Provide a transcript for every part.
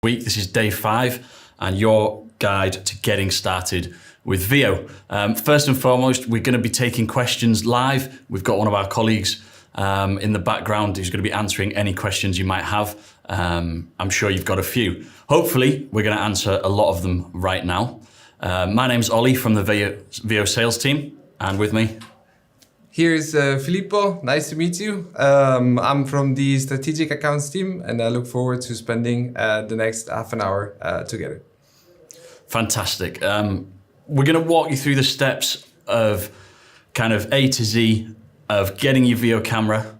week. This is day 5 and your guide to getting started with VO. First and foremost, we're going to be taking questions live. We've got one of our colleagues in the background who's going to be answering any questions you might have. I'm sure you've got a few. Hopefully, we're going to answer a lot of them right now. My name's Ollie from the VO sales team, and with me, here's Filippo. Nice to meet you. I'm from the strategic accounts team, and I look forward to spending the next half an hour together. Fantastic. We're going to walk you through the steps of kind of A to Z of getting your VO camera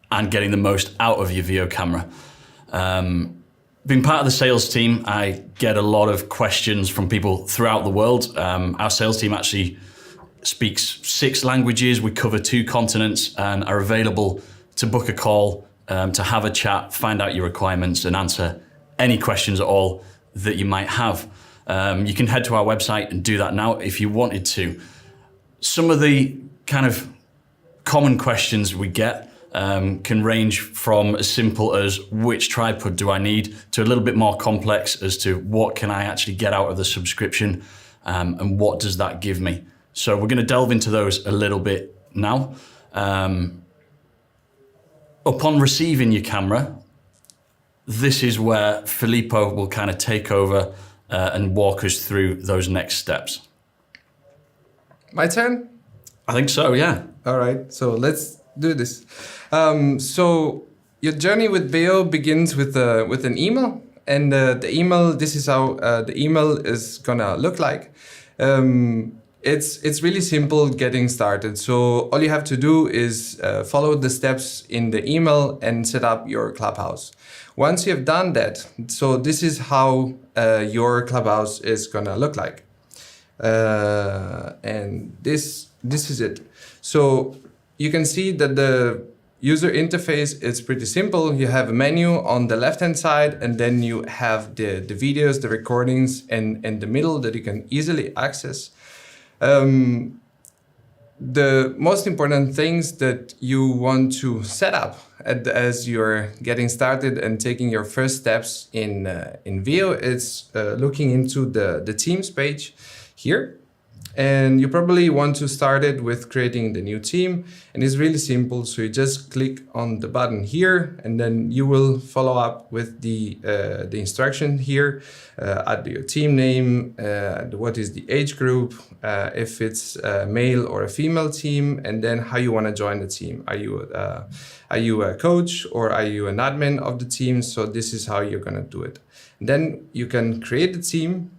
and getting the most out of your VO camera. Being part of the sales team, I get a lot of questions from people throughout the world. Our sales team actually speaks 6 languages. We cover 2 continents and are available to book a call, to have a chat, find out your requirements and answer any questions at all that you might have. You can head to our website and do that now if you wanted to. Some of the kind of common questions we get can range from as simple as which tripod do I need to a little bit more complex as to what can I actually get out of the subscription and what does that give me. So we're going to delve into those a little bit now. Upon receiving your camera, this is where Filippo will kind of take over and walk us through those next steps. My turn? I think so, yeah. All right, so let's do this. So your journey with VO begins with an email, and the email, this is how the email is gonna look like. It's really simple getting started. So all you have to do is follow the steps in the email and set up your Clubhouse. Once you have done that, so this is how your Clubhouse is gonna look like. And this is it. So you can see that the user interface is pretty simple. You have a menu on the left-hand side, and then you have the videos, the recordings, and the middle that you can easily access. The most important things that you want to set up as you're getting started and taking your first steps in VO is looking into the Teams page here. And you probably want to start it with creating the new team. And it's really simple. So you just click on the button here, and then you will follow up with the instruction here. Add your team name, what is the age group, if it's a male or a female team, and then how you want to join the team. Are you a coach or are you an admin of the team? So this is how you're going to do it. And then you can create the team.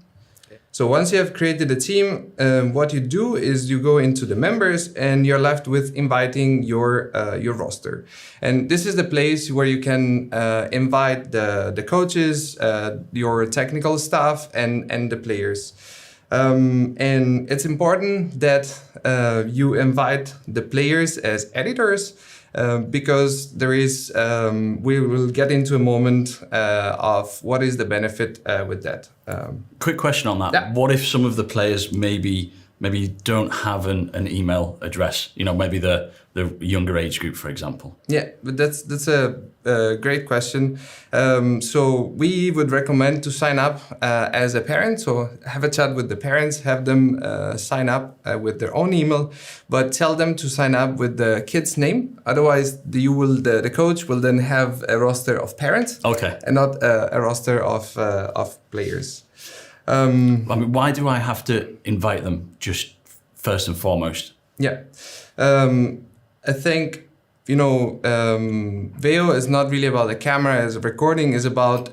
So once you have created a team, what you do is you go into the members and you're left with inviting your roster. And this is the place where you can invite the coaches, your technical staff, and the players. And it's important that you invite the players as editors, because there is, we will get into a moment of what is the benefit with that. Quick question on that. Yeah. What if some of the players maybe don't have an email address? You know, maybe the younger age group, for example. Yeah, but that's a great question. So we would recommend to sign up as a parent. So have a chat with the parents, have them sign up with their own email, but tell them to sign up with the kid's name. Otherwise, the coach will then have a roster of parents, Okay, and not a roster of players. I mean, why do I have to invite them just first and foremost? Yeah. I think, VO is not really about the camera as a recording, is about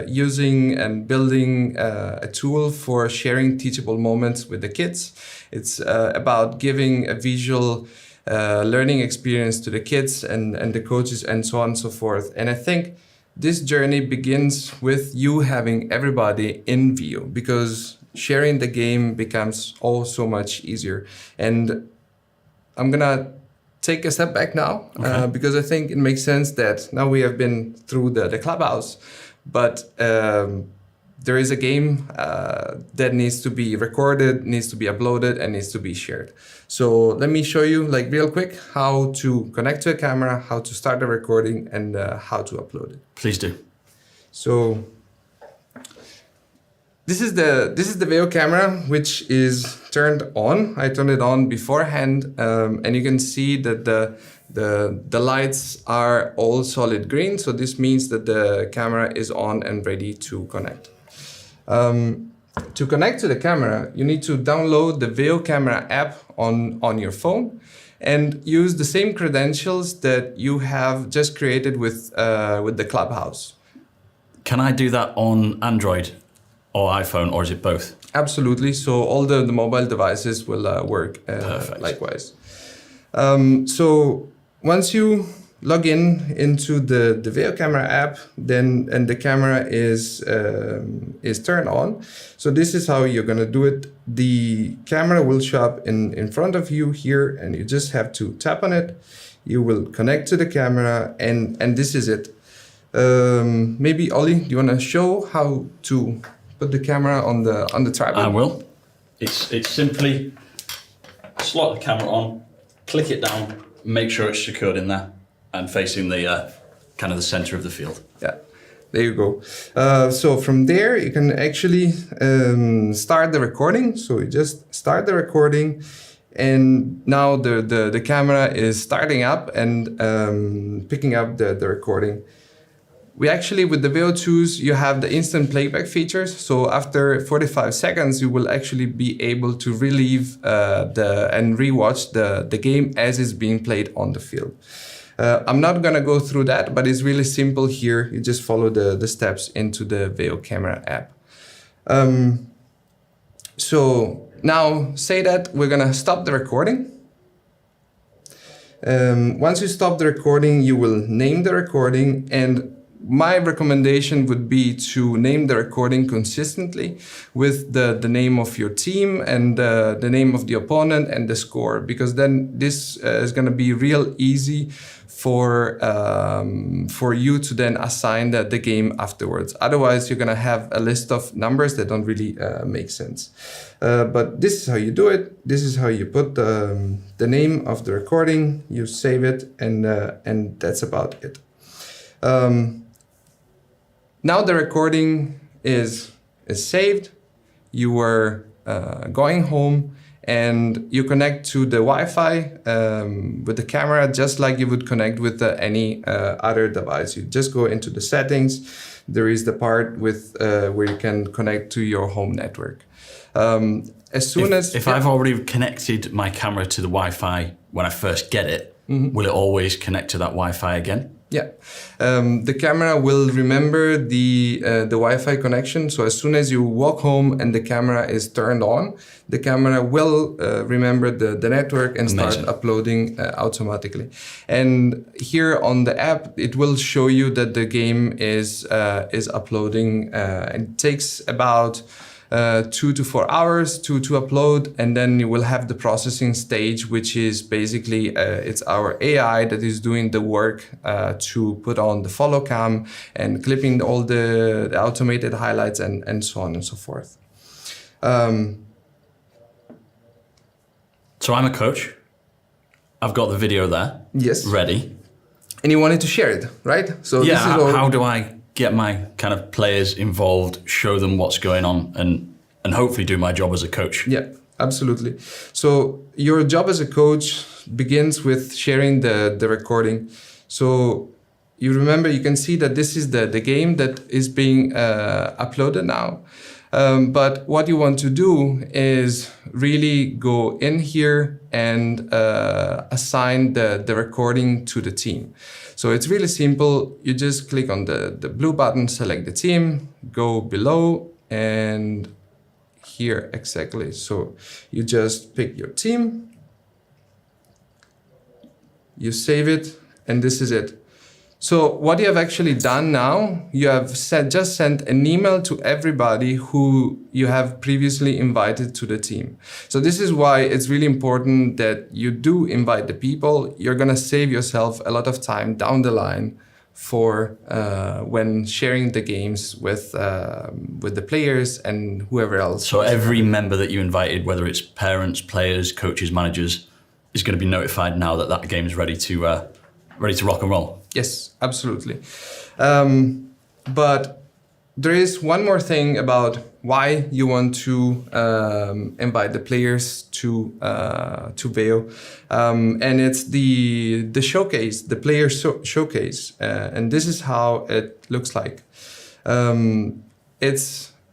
using and building a tool for sharing teachable moments with the kids. It's about giving a visual learning experience to the kids and the coaches and so on and so forth. And I think this journey begins with you having everybody in VO, because sharing the game becomes so much easier. And I'm gonna take a step back now, okay. Because I think it makes sense that now we have been through the Clubhouse, but there is a game that needs to be recorded, needs to be uploaded, and needs to be shared. So let me show you, like, real quick how to connect to a camera, how to start the recording, and how to upload it. Please do. So This is the video camera, which is turned on. I turned it on beforehand, and you can see that the lights are all solid green. So this means that the camera is on and ready to connect. To connect to the camera, you need to download the video camera app on your phone and use the same credentials that you have just created with the Clubhouse. Can I do that on Android or iPhone, or is it both? Absolutely. So all the mobile devices will work likewise. So once you log into the video camera app, and the camera is turned on. So this is how you're gonna do it. The camera will show up in front of you here, and you just have to tap on it. You will connect to the camera, and this is it. Maybe Ollie, do you wanna show how to put the camera on the tripod? I will. It's simply slot the camera on, click it down, make sure it's secured in there and facing the kind of the center of the field. Yeah, there you go. So from there you can actually start the recording. So you just start the recording, and now the camera is starting up and picking up the recording. We actually, with the VO2s, you have the instant playback features. So after 45 seconds, you will actually be able to relive and rewatch the game as it's being played on the field. I'm not gonna go through that, but it's really simple here. You just follow the steps into the VO camera app. So now say that we're gonna stop the recording. Once you stop the recording, you will name the recording, and my recommendation would be to name the recording consistently with the name of your team and the name of the opponent and the score, because then this is going to be real easy for you to then assign the game afterwards. Otherwise, you're going to have a list of numbers that don't really make sense. But this is how you do it. This is how you put the name of the recording, you save it, and that's about it. Now the recording is saved. You are going home, and you connect to the Wi-Fi with the camera, just like you would connect with any other device. You just go into the settings. There is the part with where you can connect to your home network. If I've already connected my camera to the Wi-Fi when I first get it, will it always connect to that Wi-Fi again? Yeah, the camera will remember the Wi-Fi connection. So as soon as you walk home and the camera is turned on, the camera will remember the network and start uploading automatically. And here on the app, it will show you that the game is uploading. It takes about 2 to 4 hours to upload, and then you will have the processing stage, which is basically it's our AI that is doing the work to put on the follow cam and clipping all the automated highlights and so on and so forth. So I'm a coach. I've got the video there. Yes. Ready. And you wanted to share it, right? So yeah. This is how do I get my kind of players involved, show them what's going on, and hopefully do my job as a coach? Yeah, absolutely. So your job as a coach begins with sharing the recording. So you remember, you can see that this is the game that is being uploaded now. But what you want to do is really go in here and assign the recording to the team. So it's really simple. You just click on the blue button, select the team, go below, and here exactly. So you just pick your team, you save it, and this is it. So what you have actually done now, you have just sent an email to everybody who you have previously invited to the team. So this is why it's really important that you do invite the people. You're gonna save yourself a lot of time down the line for when sharing the games with the players and whoever else. So every member that you invited, whether it's parents, players, coaches, managers, is going to be notified now that that game is ready to rock and roll. Yes, absolutely. But there is one more thing about why you want to invite the players to Veo, and it's the showcase, the player showcase, and this is how it looks like.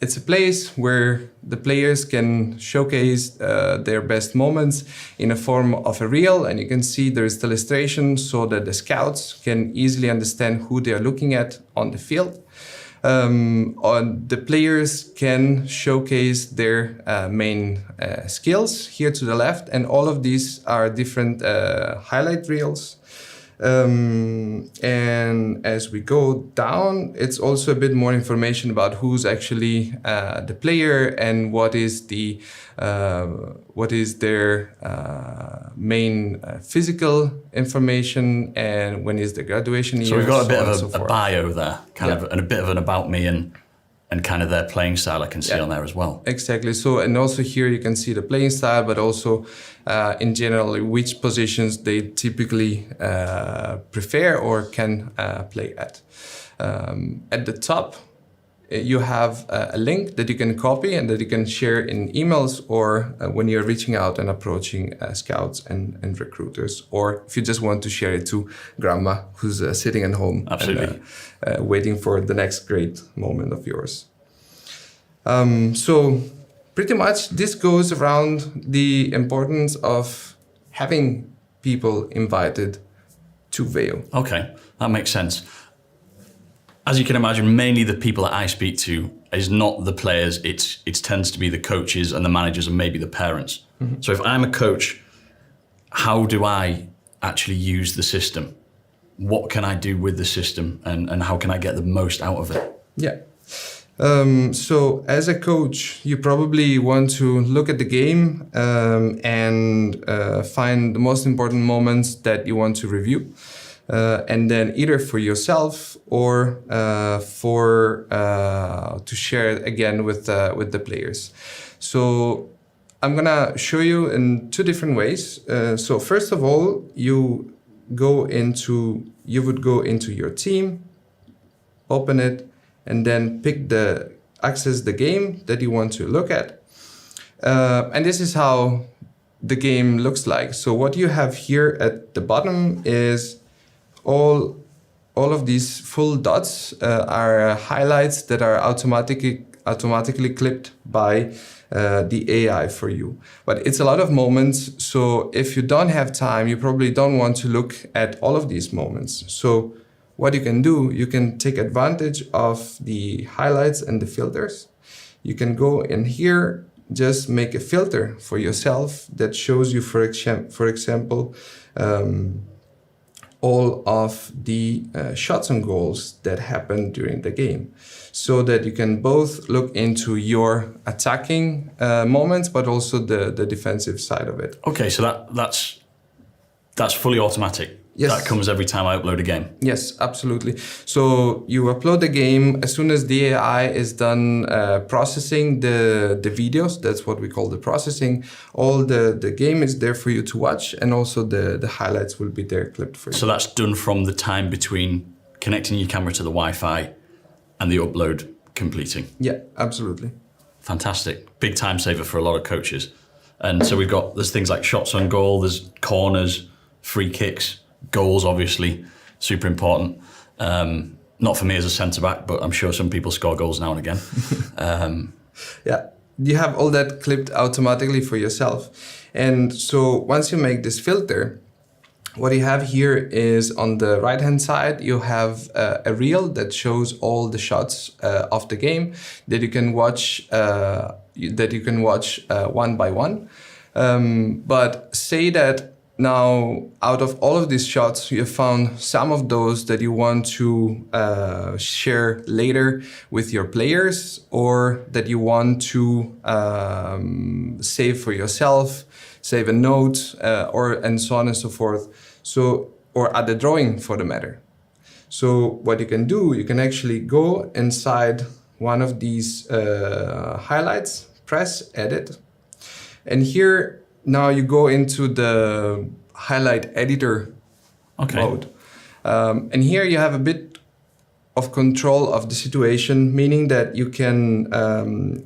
It's a place where the players can showcase their best moments in a form of a reel, and you can see there is illustration so that the scouts can easily understand who they are looking at on the field. The players can showcase their main skills here to the left, and all of these are different highlight reels. And as we go down, it's also a bit more information about who's actually the player and what is their main physical information and when is the graduation year. So we've got a bit so of a bio there, kind of, and a bit of an about me and kind of their playing style I can see on there as well. Exactly. So, and also here you can see the playing style, but also in general, which positions they typically prefer or can play at. At the top, you have a link that you can copy and that you can share in emails or when you're reaching out and approaching scouts and recruiters, or if you just want to share it to grandma who's sitting at home. Absolutely. And waiting for the next great moment of yours. So pretty much this goes around the importance of having people invited to Veo. Okay, that makes sense. As you can imagine, mainly the people that I speak to is not the players, it tends to be the coaches and the managers and maybe the parents. Mm-hmm. So if I'm a coach, how do I actually use the system? What can I do with the system and how can I get the most out of it? Yeah. So as a coach, you probably want to look at the game and find the most important moments that you want to review. And then either for yourself or to share it again with the players. So I'm gonna show you in two different ways. So first of all, you would go into your team, open it, and then access the game that you want to look at. And this is how the game looks like. So what you have here at the bottom is all of these full dots are highlights that are automatically clipped by the AI for you. But it's a lot of moments, so if you don't have time, you probably don't want to look at all of these moments. So what you can do, you can take advantage of the highlights and the filters. You can go in here, just make a filter for yourself that shows you, for example, all of the shots on goals that happened during the game, so that you can both look into your attacking moments, but also the defensive side of it. Okay, so that's fully automatic. Yes. That comes every time I upload a game. Yes, absolutely. So you upload the game, as soon as the AI is done processing the videos, that's what we call the processing, all the game is there for you to watch, and also the highlights will be there clipped for you. So that's done from the time between connecting your camera to the Wi-Fi and the upload completing. Yeah, absolutely. Fantastic. Big time saver for a lot of coaches. And so there's things like shots on goal, there's corners, free kicks, goals, obviously, super important. Not for me as a centre-back, but I'm sure some people score goals now and again. Yeah, you have all that clipped automatically for yourself. And so once you make this filter, what you have here is on the right-hand side, you have a reel that shows all the shots of the game that you can watch one by one. But say that now, out of all of these shots, you have found some of those that you want to share later with your players, or that you want to save for yourself, save a note, and so on and so forth. So, or add a drawing for the matter. So what you can do, you can actually go inside one of these highlights, press edit, and here now you go into the highlight editor mode. And here you have a bit of control of the situation, meaning that you can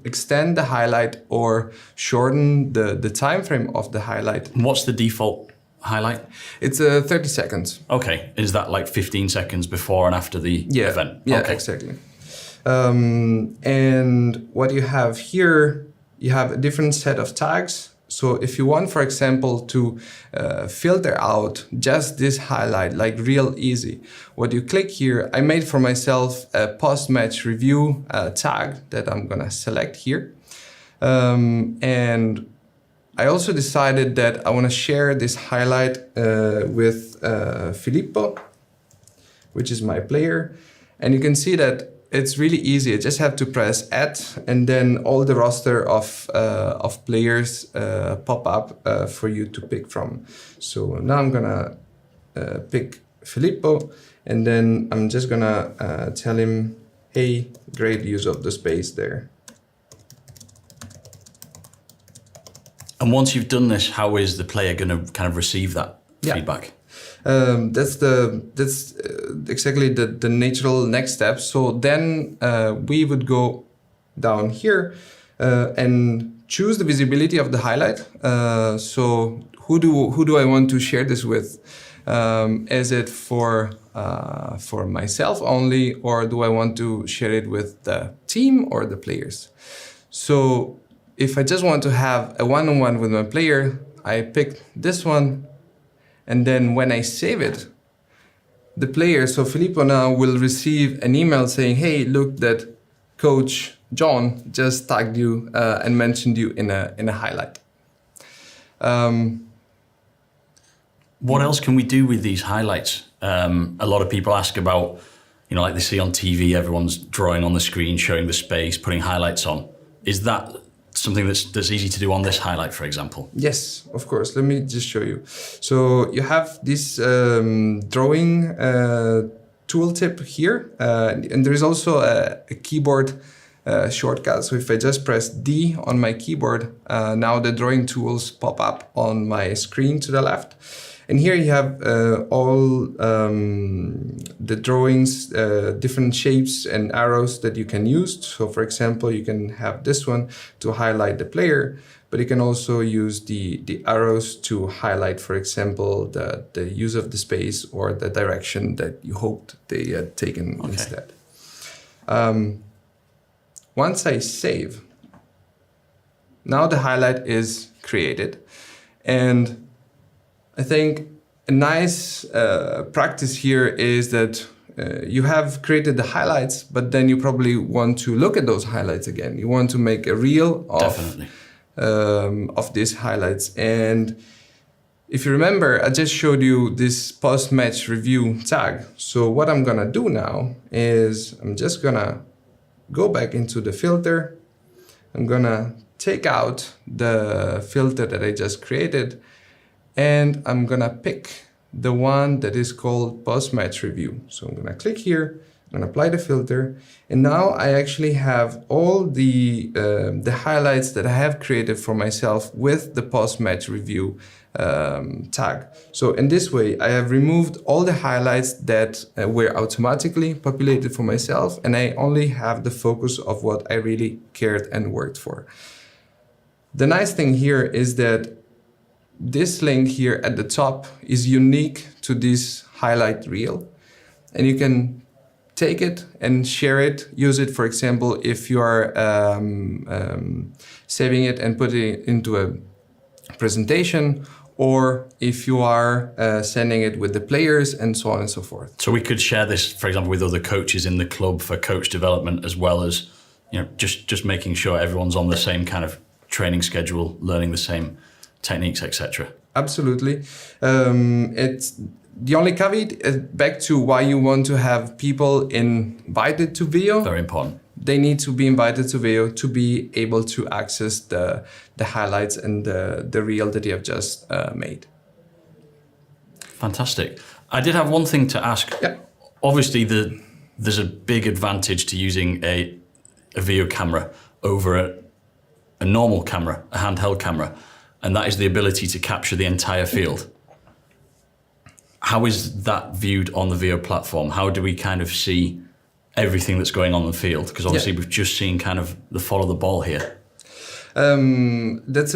extend the highlight or shorten the time frame of the highlight. What's the default highlight? It's 30 seconds. Okay, is that like 15 seconds before and after the event? Yeah, okay. Exactly. And what you have here, you have a different set of tags. So if you want, for example, to filter out just this highlight, like real easy, what you click here, I made for myself a post-match review tag that I'm gonna select here. And I also decided that I wanna share this highlight with Filippo, which is my player. And you can see that it's really easy. I just have to press add, and then all the roster of players pop up for you to pick from. So now I'm gonna pick Filippo, and then I'm just gonna tell him, hey, great use of the space there. And once you've done this, how is the player gonna kind of receive that feedback? That's exactly the natural next step. So then we would go down here and choose the visibility of the highlight. So who do I want to share this with? Is it for myself only, or do I want to share it with the team or the players? So if I just want to have a one-on-one with my player, I pick this one. And then when I save it, the player, so Filippo now will receive an email saying, hey, look, that Coach John just tagged you and mentioned you in a highlight. What else can we do with these highlights? A lot of people ask about, like they see on TV, everyone's drawing on the screen, showing the space, putting highlights on. Is that something that's easy to do on this highlight, for example? Yes, of course. Let me just show you. So you have this drawing tooltip here, and there is also a keyboard shortcut. So if I just press D on my keyboard, now the drawing tools pop up on my screen to the left. And here you have all the drawings, different shapes and arrows that you can use. So for example, you can have this one to highlight the player, but you can also use the arrows to highlight, for example, the use of the space or the direction that you hoped they had taken instead. Once I save, now the highlight is created. And I think a nice practice here is that you have created the highlights, but then you probably want to look at those highlights again. You want to make a reel of these highlights. And if you remember, I just showed you this post-match review tag. So what I'm gonna do now is I'm just gonna go back into the filter. I'm gonna take out the filter that I just created, and I'm gonna pick the one that is called post-match review. So I'm gonna click here, I'm gonna apply the filter, and now I actually have all the highlights that I have created for myself with the post-match review tag. So in this way, I have removed all the highlights that were automatically populated for myself, and I only have the focus of what I really cared and worked for. The nice thing here is that this link here at the top is unique to this highlight reel, and you can take it and share it, use it, for example, if you are saving it and putting it into a presentation, or if you are sending it with the players, and so on and so forth. So we could share this, for example, with other coaches in the club for coach development, as well as just making sure everyone's on the same kind of training schedule, learning the same techniques, etc. Absolutely. It's the only caveat is back to why you want to have people invited to video. Very important. They need to be invited to video to be able to access the highlights and the reel that you have just made. Fantastic. I did have one thing to ask. Yeah. Obviously, there's a big advantage to using a video camera over a normal camera, a handheld camera, and that is the ability to capture the entire field. How is that viewed on the video platform? How do we kind of see everything that's going on in the field? Because obviously we've just seen kind of the follow the ball here. That's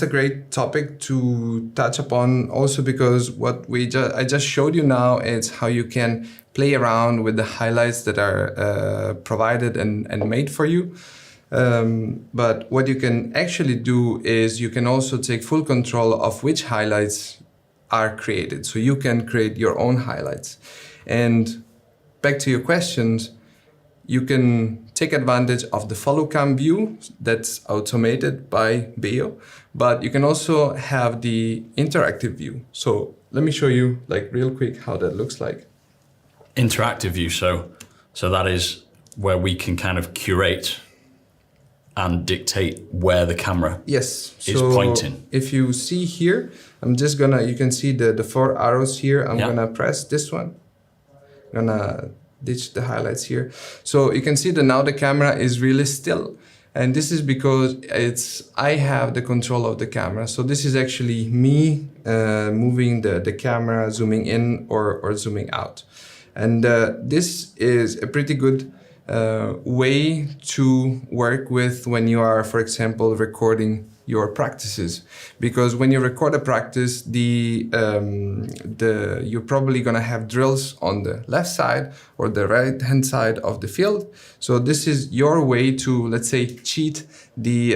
a great topic to touch upon, also because what I just showed you now is how you can play around with the highlights that are provided and made for you. But what you can actually do is you can also take full control of which highlights are created. So you can create your own highlights. And back to your questions, you can take advantage of the follow cam view that's automated by Veo, but you can also have the interactive view. So let me show you like real quick how that looks like. Interactive view, so that is where we can kind of curate and dictate where the camera is pointing. If you see here, you can see the 4 arrows here. I'm gonna press this one. I'm gonna ditch the highlights here. So you can see that now the camera is really still. And this is because I have the control of the camera. So this is actually me moving the camera, zooming in or zooming out. And this is a pretty good way to work with when you are, for example, recording your practices, because when you record a practice, you're probably gonna have drills on the left side or the right hand side of the field. So this is your way to, let's say, cheat the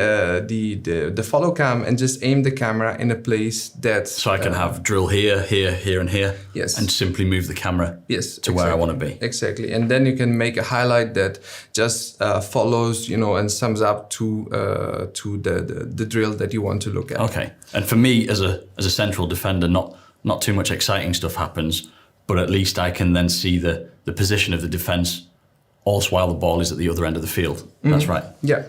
follow cam and just aim the camera in a place that's... So I can have drill here, here, here, and here. Yes. And simply move the camera to where I want to be. Exactly. And then you can make a highlight that just follows, and sums up to the drill that you want to look at. Okay. And for me, as a central defender, not too much exciting stuff happens, but at least I can then see the position of the defense also while the ball is at the other end of the field. Mm-hmm. That's right. Yeah.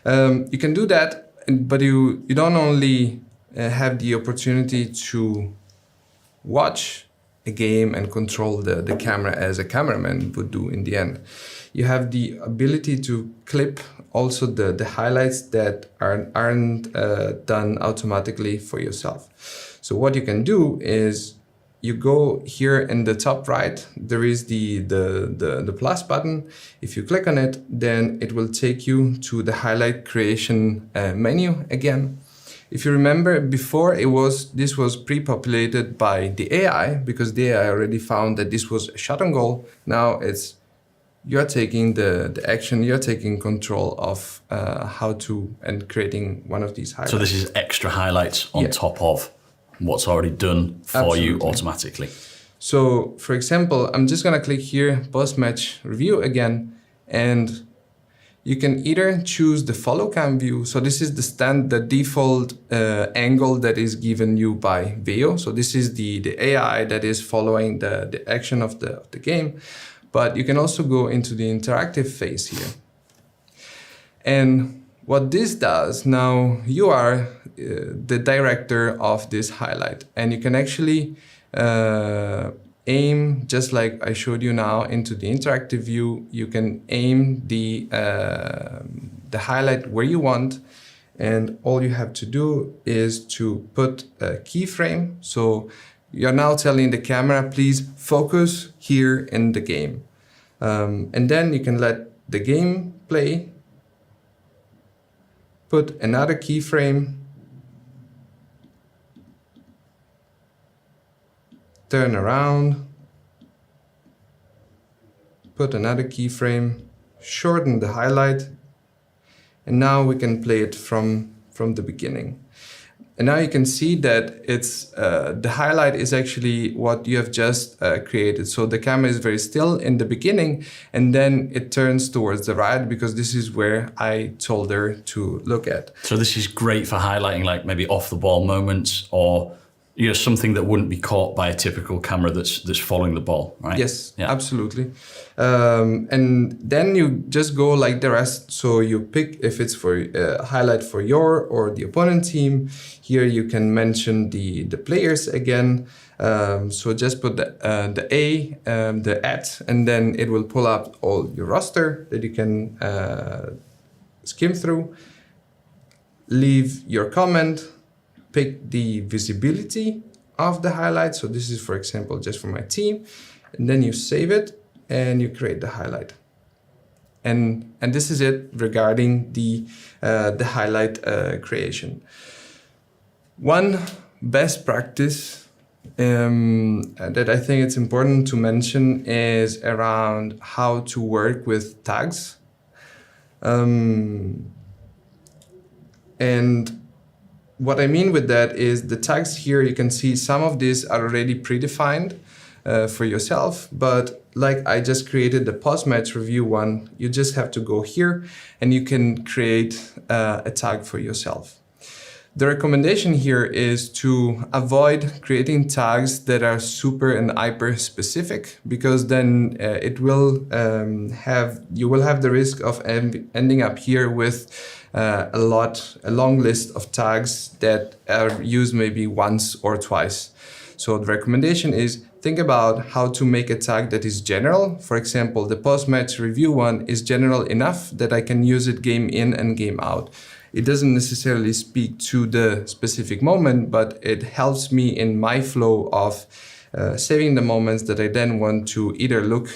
You can do that, but you don't only have the opportunity to watch a game and control the camera as a cameraman would do in the end. You have the ability to clip also the highlights that aren't done automatically for yourself. So what you can do is you go here in the top right, there is the plus button. If you click on it, then it will take you to the highlight creation menu again. If you remember before, this was pre-populated by the AI, because the AI already found that this was a shot on goal. Now you're taking the action, you're taking control of how to and creating one of these highlights. So this is extra highlights on top of what's already done for you automatically. So for example, I'm just gonna click here, post-match review again, and you can either choose the follow cam view. So this is the default angle that is given you by Veo. So this is the AI that is following the action of the game. But you can also go into the interactive phase here. And what this does, now you are the director of this highlight, and you can actually aim, just like I showed you now, into the interactive view. You can aim the highlight where you want, and all you have to do is to put a keyframe. So you're now telling the camera, please focus here in the game. And then you can let the game play, put another keyframe, turn around, put another keyframe, shorten the highlight, and now we can play it from the beginning. And now you can see that it's the highlight is actually what you have just created. So the camera is very still in the beginning, and then it turns towards the right, because this is where I told her to look at. So this is great for highlighting like maybe off the ball moments, or something that wouldn't be caught by a typical camera that's following the ball, right? Yes, absolutely. And then you just go like the rest. So you pick if it's for a highlight for your or the opponent team. Here you can mention the players again. So just put the @ and then it will pull up all your roster that you can skim through. Leave your comment. Pick the visibility of the highlight. So this is, for example, just for my team. And then you save it. and you create the highlight. And this is it regarding the highlight creation. One best practice that I think it's important to mention is around how to work with tags. And what I mean with that is the tags here, you can see some of these are already predefined for yourself, but like I just created the post-match review one, you just have to go here and you can create a tag for yourself. The recommendation here is to avoid creating tags that are super and hyper specific, because then you will have the risk of ending up here with a long list of tags that are used maybe once or twice. So the recommendation is think about how to make a tag that is general. For example, the post-match review one is general enough that I can use it game in and game out. It doesn't necessarily speak to the specific moment, but it helps me in my flow of saving the moments that I then want to either look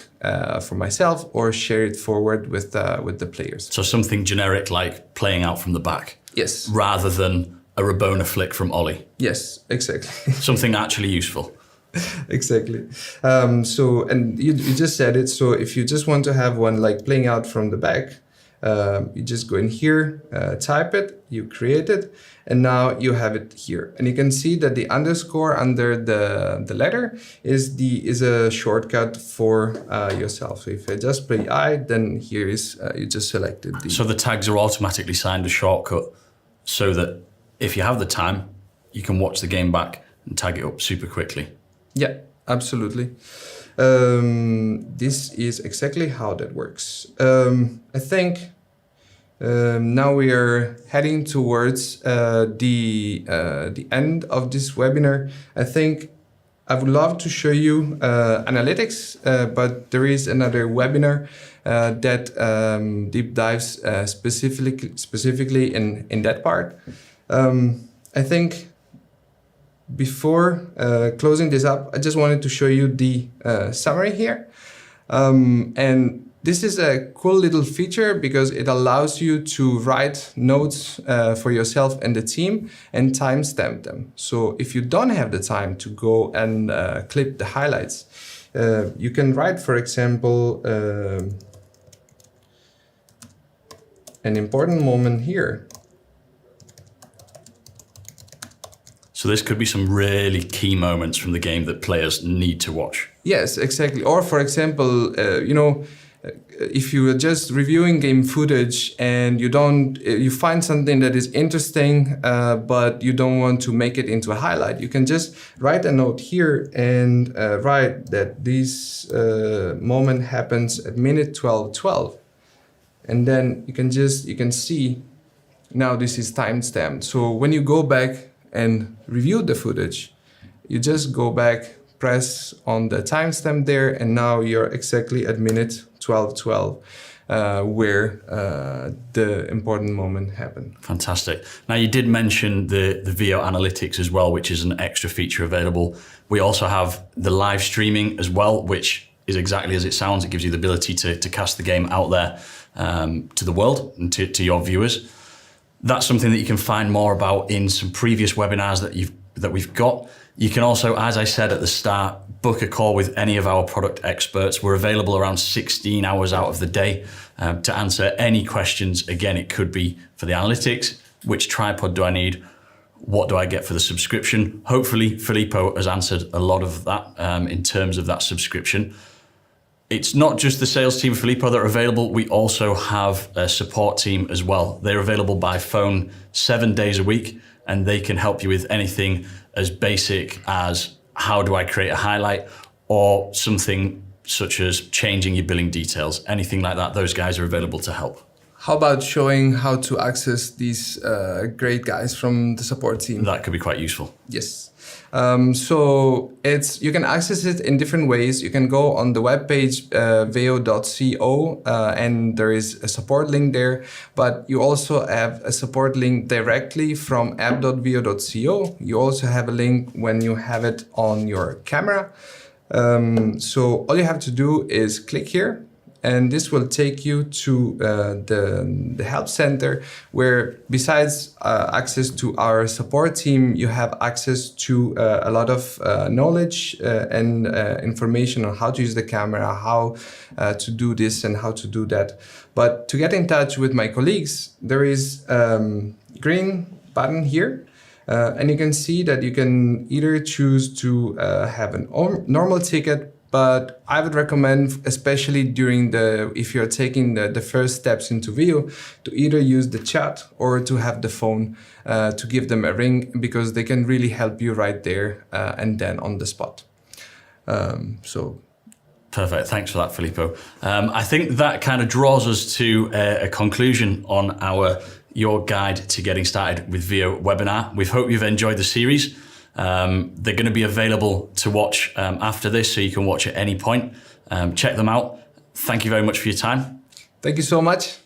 for myself or share it forward with the players. So something generic like playing out from the back. Yes. Rather than a Rabona flick from Ollie. Yes, exactly. Something actually useful. Exactly. And you just said it. So if you just want to have one like playing out from the back, you just go in here, type it, you create it, and now you have it here. And you can see that the underscore under the letter is a shortcut for yourself. So if I just play I, then here is you just selected the. So the tags are automatically signed a shortcut, so that if you have the time, you can watch the game back and tag it up super quickly. Yeah, absolutely. This is exactly how that works. I think now we are heading towards the end of this webinar. I think I would love to show you analytics, but there is another webinar that deep dives specifically in that part. I think before closing this up, I just wanted to show you the summary here. And this is a cool little feature because it allows you to write notes for yourself and the team and timestamp them. So if you don't have the time to go and clip the highlights, you can write, for example, an important moment here. So this could be some really key moments from the game that players need to watch. Yes, exactly. Or for example, if you are just reviewing game footage and you find something that is interesting, but you don't want to make it into a highlight, you can just write a note here and write that this moment happens at minute 12:12. And then you can see now this is timestamped. So when you go back and review the footage, you just go back, press on the timestamp there, and now you're exactly at minute 12:12, where the important moment happened. Fantastic. Now you did mention the VO analytics as well, which is an extra feature available. We also have the live streaming as well, which is exactly as it sounds. It gives you the ability to cast the game out there to the world and to your viewers. That's something that you can find more about in some previous webinars that we've got. You can also, as I said at the start, book a call with any of our product experts. We're available around 16 hours out of the day to answer any questions. Again, it could be for the analytics, which tripod do I need? What do I get for the subscription? Hopefully, Filippo has answered a lot of that in terms of that subscription. It's not just the sales team of Filippo that are available. We also have a support team as well. They're available by phone 7 days a week, and they can help you with anything as basic as how do I create a highlight, or something such as changing your billing details, anything like that. Those guys are available to help. How about showing how to access these great guys from the support team? That could be quite useful. Yes. So you can access it in different ways. You can go on the webpage veo.co and there is a support link there, but you also have a support link directly from app.veo.co. You also have a link when you have it on your camera. So all you have to do is click here, and this will take you to the help center, where besides access to our support team, you have access to a lot of knowledge and information on how to use the camera, how to do this and how to do that. But to get in touch with my colleagues, there is green button here. And you can see that you can either choose to have a normal ticket, but I would recommend, especially if you're taking the first steps into video, to either use the chat or to have the phone to give them a ring, because they can really help you right there and then on the spot. Perfect. Thanks for that, Filippo. I think that kind of draws us to a conclusion on your guide to getting started with VIO webinar. We hope you've enjoyed the series. They're going to be available to watch after this, so you can watch at any point. Check them out. Thank you very much for your time. Thank you so much.